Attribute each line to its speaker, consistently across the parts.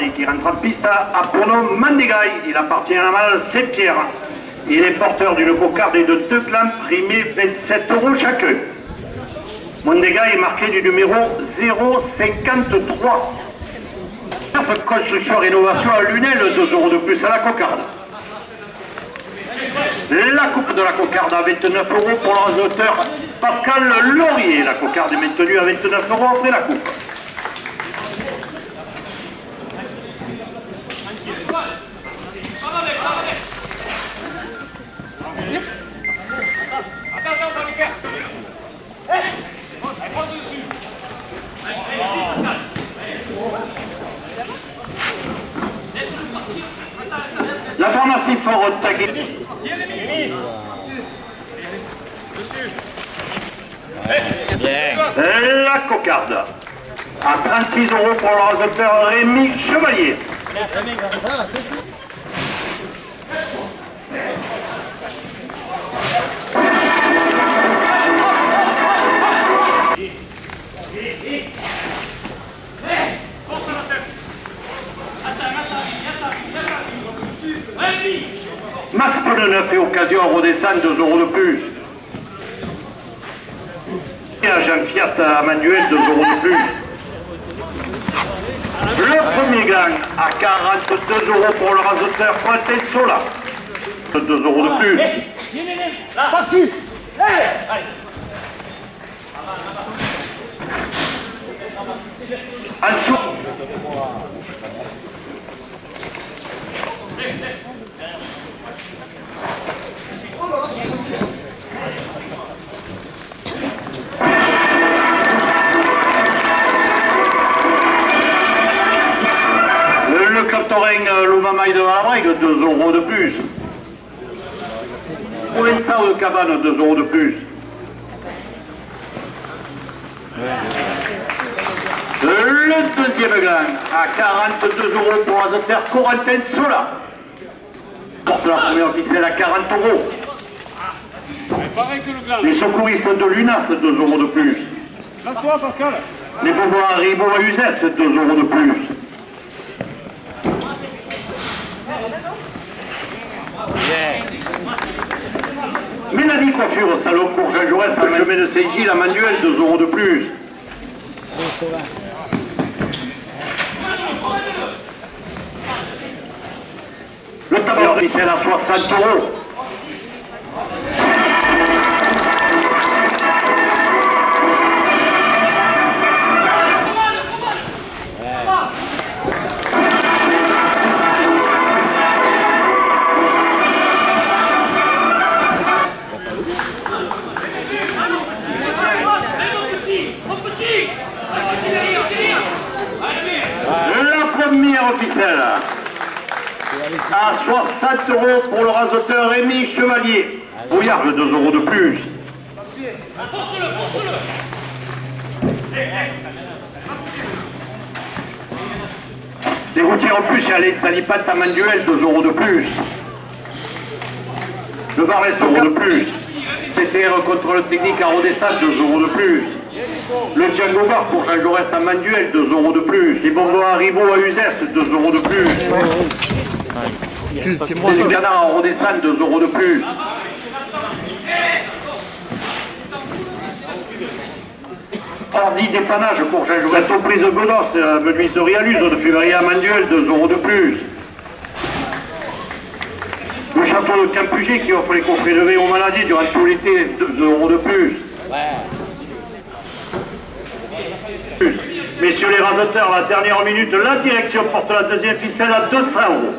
Speaker 1: Hardy qui rentre en piste à Bruno Mandegaï. Il appartient à la malle Saint-Pierre. Il est porteur d'une cocarde et de 2 clans primés 27 € chacun. Mandegaï est marqué du numéro 053. Construction rénovation à Lunel, 2 € de plus à la cocarde. La coupe de la cocarde à 29 € pour l'auteur Pascal Laurier. La cocarde est maintenue à 29 € après la coupe. La pharmacie Fort Tagué. La cocarde à 36 € pour le rasoteur Rémi Chevalier. Max pneu neuf et occasion à redescendre 2 € de plus. Et un Jean Fiat à manuel 2 € de plus. Le premier gang à 42 € pour le rasoteur Pointé Sola. 2 € de plus.
Speaker 2: Parti.
Speaker 1: Le Captoring Louvamaille de Valabrègue, 2 € de plus. Provençal de Cabane, 2 € de plus. Le deuxième gang à 42 € pour l'azoteur Corentin Sola. Porte la première ficelle à 40 €. Les secouristes de l'UNAS, 2 € de plus.
Speaker 2: Lance-toi, Pascal.
Speaker 1: Les Beauvoir Ribot à Uzès, 2 € de plus. Mélanie Coiffure, salon pour Jean Jaurès, à Malmé de Saint-Gilles, à Manuel, 2 € de plus. Le tabac officiel à 60 €. La première officielle à 60 € pour le rasoteur Rémi Chevalier. Brouillard, 2 € de plus. Des routières en plus, allez, Salipat à Manuel, 2 € de plus. Le Barrest, 2 € de plus. CTR contrôle technique à Rodessat, 2 € de plus. Le Django Bar pour Jean Jaurès à Manuel, 2 € de plus. Les bonbons à Ribot à Uzès, 2 € de plus.
Speaker 3: Excuse, c'est moi.
Speaker 1: Les canards à Rodessat, 2 € de plus. Ordi dépannage pour Jean Jaurès. Surprise de Godos, menuiserie à Luz, de février à Manuel, 2 € de plus. Le château de Campuget qui offre les coffrets levés aux maladies durant tout l'été, 2 € de plus. Messieurs les rasoteurs, la dernière minute, la direction porte la deuxième ficelle à 200 €.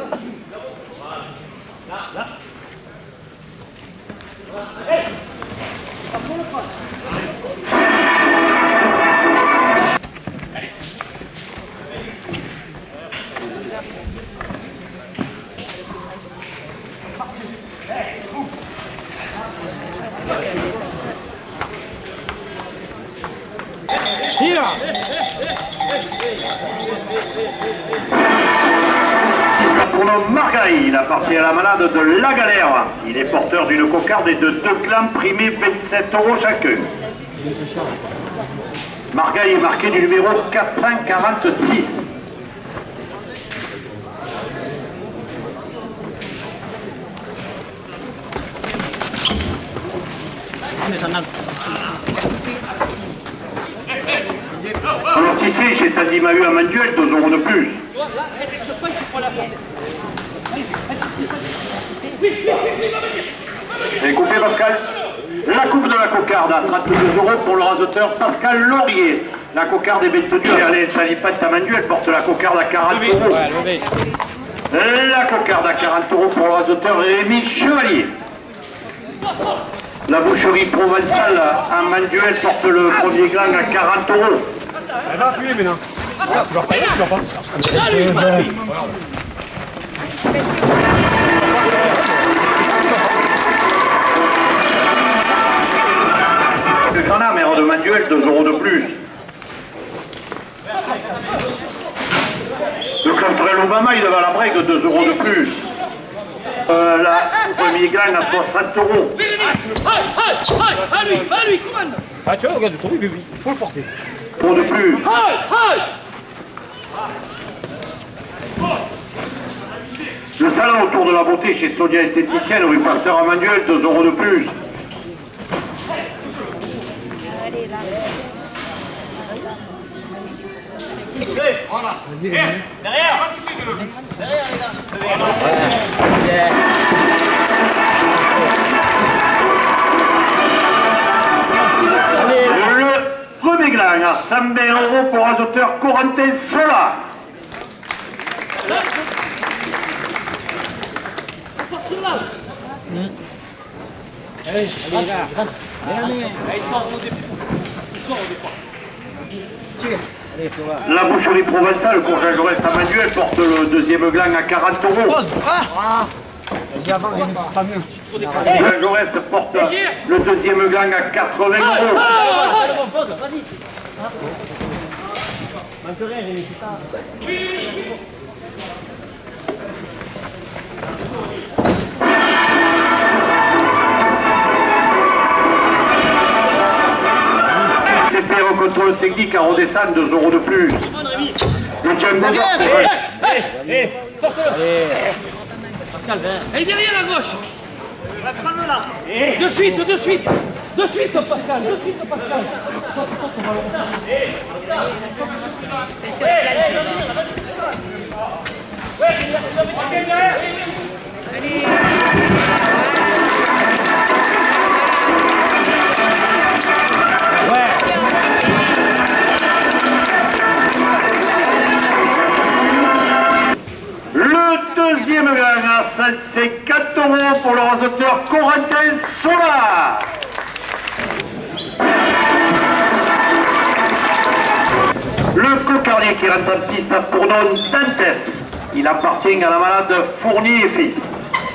Speaker 2: Tira.
Speaker 1: Pour le Margaï, il appartient à la malade de La Galère. Il est porteur d'une cocarde et de 2 clans primés 27 € chacun. Margaï est marqué du numéro 446. Alors tu sais, chez Sandy Mahu à Manuel, 2 euros de plus. Et coupé Pascal. La coupe de la cocarde à 32 euros pour le rasoteur Pascal Laurier. La cocarde est maintenue. Allez, Salipate à Manuel porte la cocarde à 40 euros. La cocarde à 40 euros pour le rasoteur Rémi Chevalier. La boucherie provençale à Manuel porte le premier gland à 40 euros.
Speaker 2: Elle va appuyer maintenant. Tu vas pas, tu vas pas.
Speaker 1: Le canard, maire de Manuel, 2 euros de plus. Le Cantrell Obama, il va à la break de 2 euros de plus. La premier gland à 60 euros.
Speaker 3: À lui, commande.
Speaker 2: Ah, tu vois, regarde, ton bébé, il faut le forcer.
Speaker 1: Euros de plus. Le salon autour de la beauté chez Sonia Esthéticienne, rue Pasteur à Manuel, 2 euros de plus. Le premier gland à 120 euros pour azoteur Corentin Sola. La boucherie provençale, le Courgin Jaurès à Manuel porte le deuxième gland à 40 euros.
Speaker 2: Vas-y, avant, il sera mieux.
Speaker 1: Courgin Jaurès porte le deuxième gland à 80 euros. CPR au contrôle technique à redescendre, 2 euros de plus. Le Django
Speaker 3: Pascal, et derrière la gauche. De suite, Pascal, de suite, Pascal.
Speaker 1: Le deuxième gland à 54 euros pour le rasoteur Corentin Sola. Le cocardier qui rentre en piste a pour nom Dantes. Il appartient à la malade Fournier et Fils.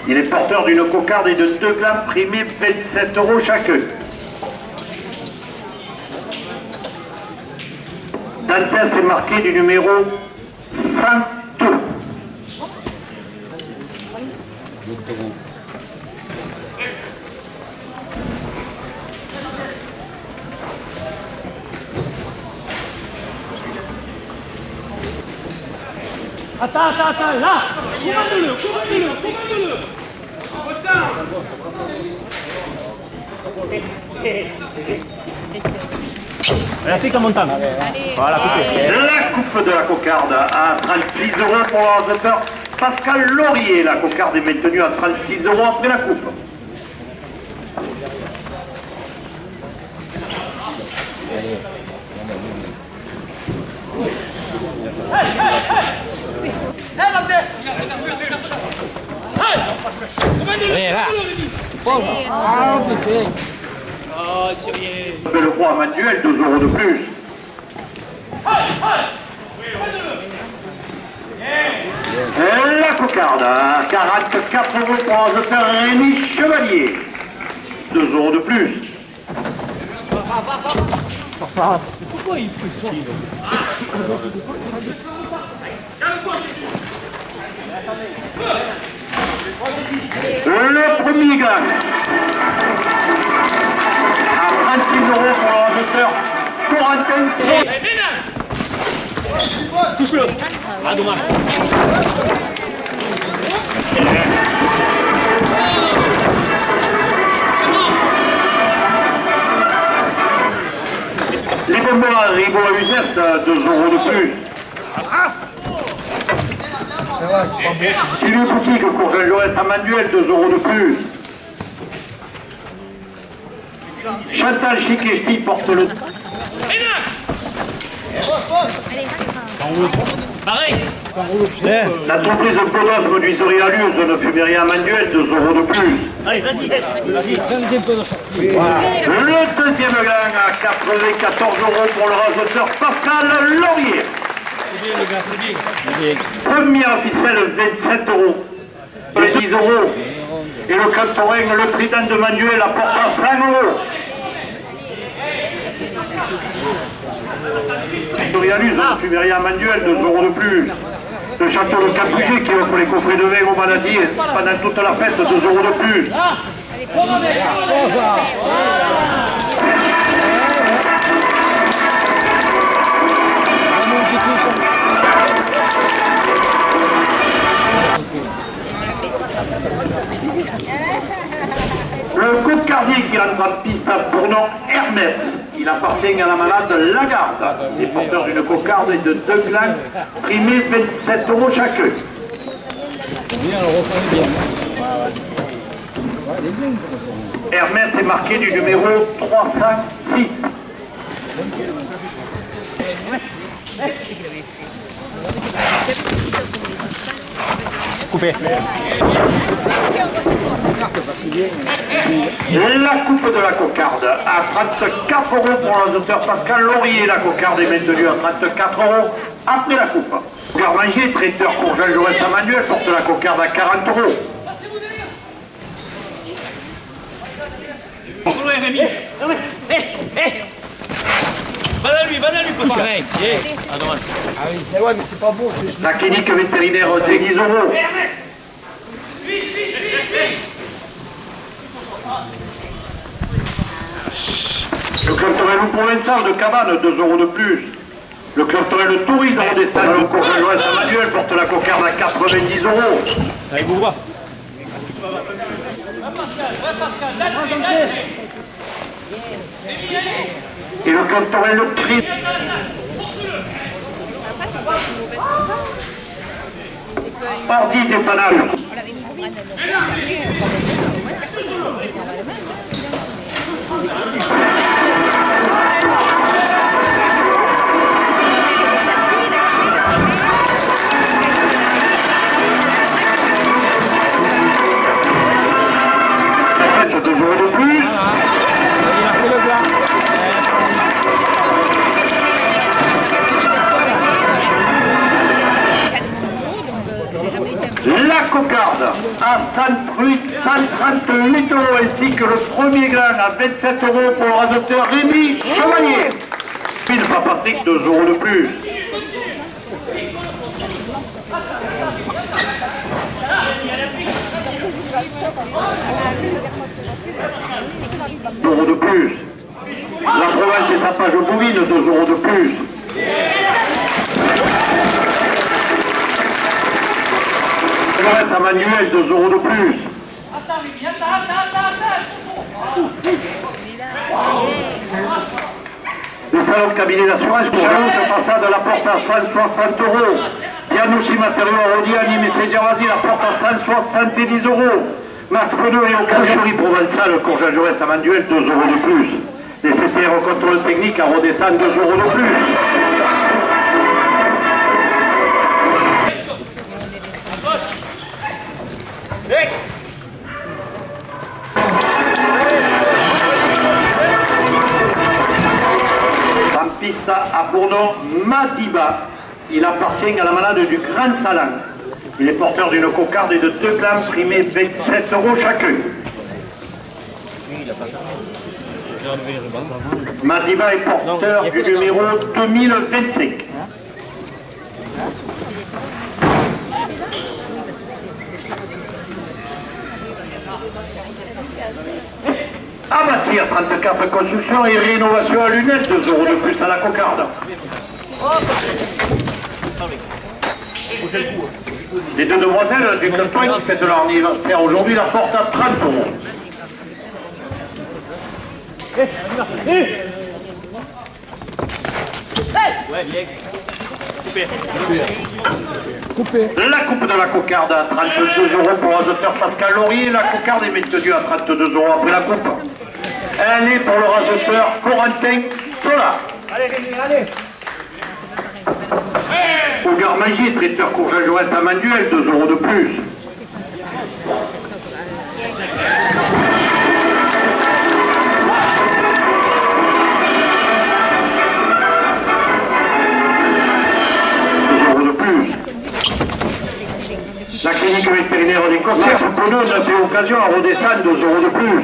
Speaker 1: Il est porteur d'une cocarde et de 2 glands primés 27 euros chacun. Dantes est marqué du numéro 102.
Speaker 3: Attends, là. Commande-le.
Speaker 2: Elle a fait comme montagne. Voilà,
Speaker 1: La coupe de la cocarde à 36 euros pour le rasoteur Pascal Laurier. La cocarde est maintenue à 36 euros après la coupe. Le roi Manuel, 2 euros de plus. La cocarde à 44 euros pour rasoteur Rémi Chevalier. 2 euros de plus.
Speaker 3: Pourquoi il peut ça?
Speaker 1: Le premier gland à 26 euros pour le rasoteur Corentin Sola.
Speaker 2: Touche-le.
Speaker 3: Ah, dommage.
Speaker 1: Les bonbons à Ribot à Uzès, 2 euros de plus. Sylvie Boutique, Courgel Jaurès à Manuel, 2 euros de plus. Chantal Chic et Ch'ti porte le...
Speaker 3: Pareil.
Speaker 1: La entreprise de Podos, menuiserie à Luz, ne fumerie à Manuel, 2 euros de plus.
Speaker 3: Allez, vas-y.
Speaker 1: Le deuxième gang à 94 euros pour le rasoteur Pascal Laurier.
Speaker 2: C'est bien, les gars, c'est bien.
Speaker 1: Première ficelle, 27 euros. Les 10 euros. Et le Cantoring, le trident de Manuel apporte à 5 euros. Réalise, le fumerie à Manuel, 2 euros de plus. Le château de Capugé qui offre les coffrets de vin aux maladies pendant toute la fête, 2 euros de plus. Le coup de cardier qui rentre en piste pour nom Hermès. Il appartient à la malade Lagarde. Les porteurs d'une cocarde et de 2 glands, primés 27 euros chacun. Hermès est marqué du numéro 306.
Speaker 2: Coupé.
Speaker 1: La coupe de la cocarde à 34 euros pour l'auteur Pascal Laurier. La cocarde est maintenue à 34 euros après la coupe. Garmanger, traiteur Courgel Jaurès à Manuel, porte la cocarde à 40 euros.
Speaker 3: Rémi. Va dans lui, Pascal.
Speaker 4: Ouais, mais c'est pas bon.
Speaker 1: La clinique vétérinaire, c'est 10 euros. Le club Torel provençal de Cabane, 2 euros de plus. Le club Torel Tourisme de Rodessal, le Courgel Jaurès à Manuel, porte la cocarde à 90 euros.
Speaker 2: Allez, Bourgois.
Speaker 1: Et le club Torel Prix. Ordi dépannage. Faites 2 euros de plus.
Speaker 2: Il a fait le blanc.
Speaker 1: La cocarde à 138 euros ainsi que le premier grain à 27 euros pour le rasoteur Rémi Chevalier. Philippe Patrick, 2 euros de plus. Euros de plus. La province et sa page bovine, 2 euros de plus. Jaurès à Manuel, 2 euros de plus. Le salon de cabinet d'assurance pour la façade à la porte à 160 euros. Yanouchi Matériaux arrondi animé Sédiavasi la porte à 170 euros. Marc Preneux et Occasionnerie Provençal, Courgel Jaurès à Manuel, 2 euros de plus. Les CTR au contrôle technique à Rodessane, 2 euros de plus. En piste à Bourdon, Madiba. Il appartient à la malade du Grand Salon. Il est porteur d'une cocarde et de 2 clans primés 27 euros chacun. Madiba est porteur du numéro 2025. À bâtir, 34 construction et rénovation à lunettes, 2 euros de plus à la cocarde. Les 2 demoiselles du club Point qui fêtent leur anniversaire aujourd'hui la porte à 30 euros. La coupe de la cocarde à 32 € pour un auteur Pascal Laurier. La cocarde est maintenue à 32 € après la coupe. Elle est pour le raseteur Corentin Sola.
Speaker 2: Allez, Rémi, allez.
Speaker 1: Au Garmagier, traiteur Courgel Jaurès à Manuel, 2 € de plus. La clinique vétérinaire des concerts, Coulon a fait occasion à redescendre 2 € de plus.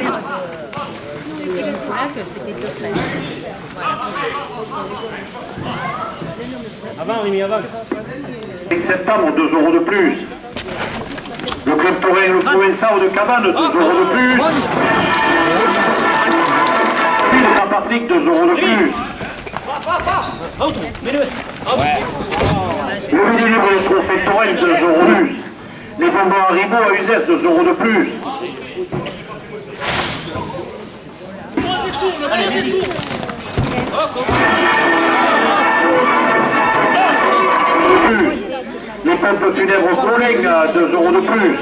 Speaker 3: Avant, Rémi, avant.
Speaker 1: 5 septembre, 2 € de plus. Le club taurin, le Provençal de Cabane, 2 € de plus. Puis le Saint-Patrick, 2 € de plus. Le Vélibre et le Trophée Taurin, 2 € de plus. Les bonbons Haribo à Uzès, 2 € de plus. Les pompes funèbres Collègue à 2 € de plus.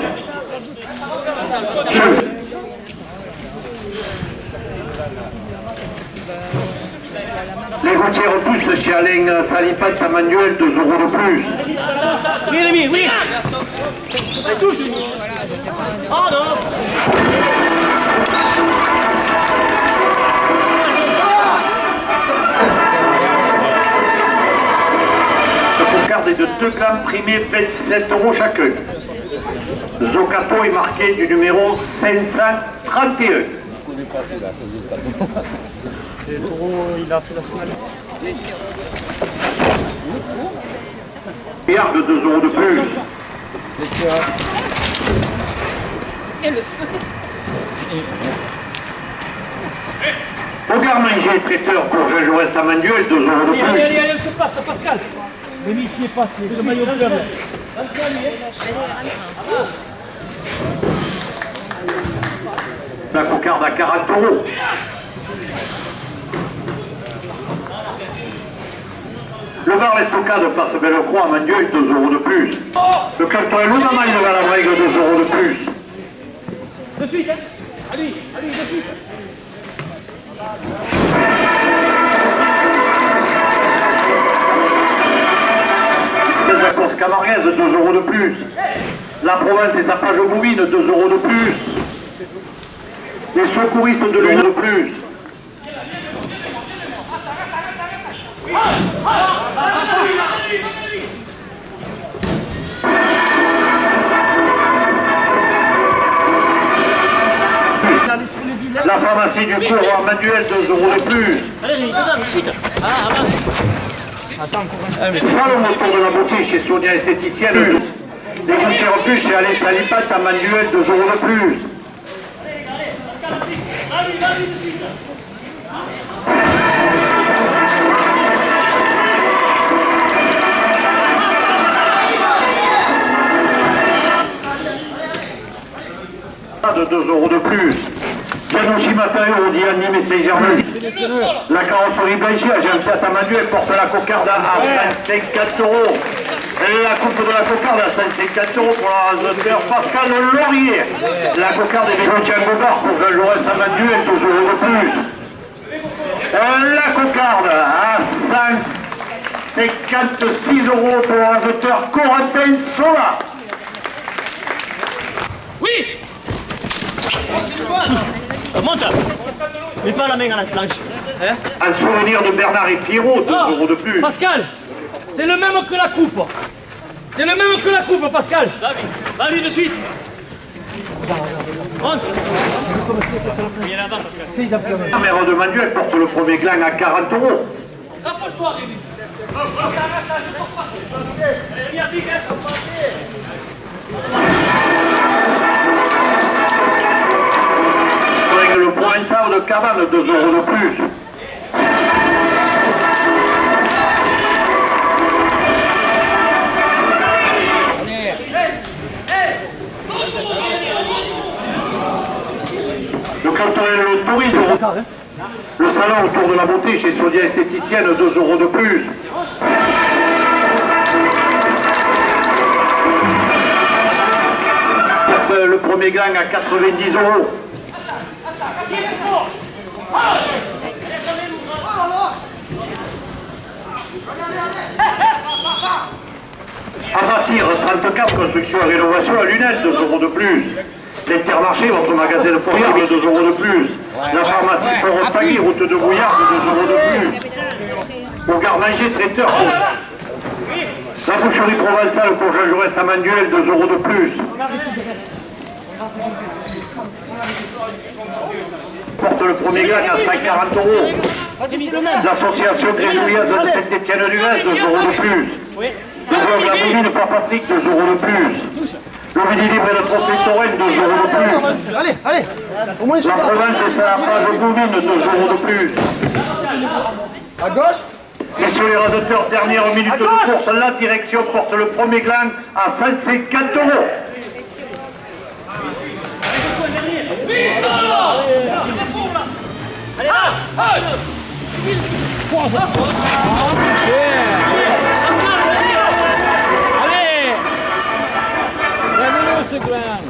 Speaker 1: Les routières poussent chez Alain Salipat à Manuel, 2 € de plus.
Speaker 3: Oui, Rémi, oui. Elle touche. Oh non.
Speaker 1: Le cocarde est de 2 grammes primés, 27 € chacun. Zocato est marqué du numéro 531.
Speaker 2: Il a fait la finale.
Speaker 1: Pierre de 2 € de plus. Au Garmanger, traiteur Courgel Jaurès à Manuel, 2 € de plus.
Speaker 3: Allez, allez, allez, on se passe, Pascal. Rémi, qui est pas, c'est le maillot bleu.
Speaker 1: La cocarde à 40 €. Le bar l'estocade place Belle-Croix à Manuel, 2 € de plus. Le canton Lounamal de la Brègue, 2 € de plus.
Speaker 3: De suite, hein. Allez, allez, de suite.
Speaker 1: La course camarguaise, 2 € de plus. La province et sa page bovine, 2 € de plus. Les secouristes, 2 € de plus. La pharmacie du cours à Manuel, 2 € de plus.
Speaker 3: Allez, Rémi, dedans, de suite. Ah, avance.
Speaker 1: Salon autour de la beauté chez Sonia esthéticienne. Les gouttières plus chez Alain Salipat à Manuel, 2 € de plus. De 2 € de plus. Janouchi Matériaux, dit Anime et Saint-Germain. La carrosserie blanchie à Jean-Pierre Manuel porte la cocarde à 154 €. Et la coupe de la cocarde à 154 € pour la raseteur Pascal Laurier. La cocarde est des Gauthier Gobard pour Jean Jaurès à Manuel, 2 € de plus. La cocarde à 156 € pour la raseteur Corentin Sola.
Speaker 3: Oui. Monte. Mets pas la main à la planche. Hein?
Speaker 1: Un souvenir de Bernard et Pierrot, 2 € de plus.
Speaker 3: Pascal, c'est le même que la coupe. C'est le même que la coupe, Pascal. Va lui de suite. Monte. Viens là-bas, Pascal.
Speaker 1: La mère de Manuel porte le premier gland à 40 €.
Speaker 3: Rapproche-toi, Rémi. Allez, viens, vite,
Speaker 1: Le Provençal de Cabane, 2 € de plus. Le canton le tourisme. Le salon autour de la beauté chez Sonia esthéticienne, 2 € de plus. le premier gang à 90 €. Abatir 34, construction et rénovation à lunettes, 2 € de plus. L'Intermarché, votre magasin de propriété, 2 € de plus. La pharmacie Port-Pagny, route de Brouillard, 2 € de plus. Au garde-manger traiteur. La boucherie provençale pour Jean Jaurès à Manuel, 2 € de plus. Porte le premier gagne à 140 €. L'association grégeourienne de Saint-Étienne-du-Vest, 2 € de plus. Le blog La Bouline Père-Patrick, 2 € de plus. Le Midi Libre et le Trophée Torrent, 2 € de plus.
Speaker 4: Allez, allez. Au moins,
Speaker 1: La Provence et sa page Bouvine, 2 € de plus.
Speaker 4: à gauche.
Speaker 1: Messieurs les radoteurs, dernière minute de course, la direction porte le premier gland à 150 €.
Speaker 3: Allez! Bienvenue ce grand.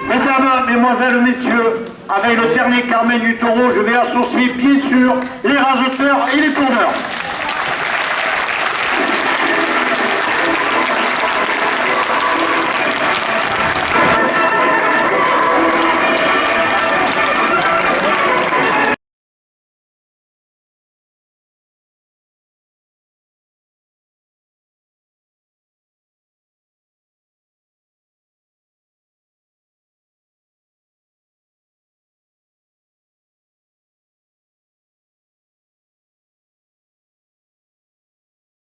Speaker 1: Mesdames, mesdemoiselles, messieurs, avec le dernier Carmen du Taureau, je vais associer bien sûr les raseteurs et les tourneurs.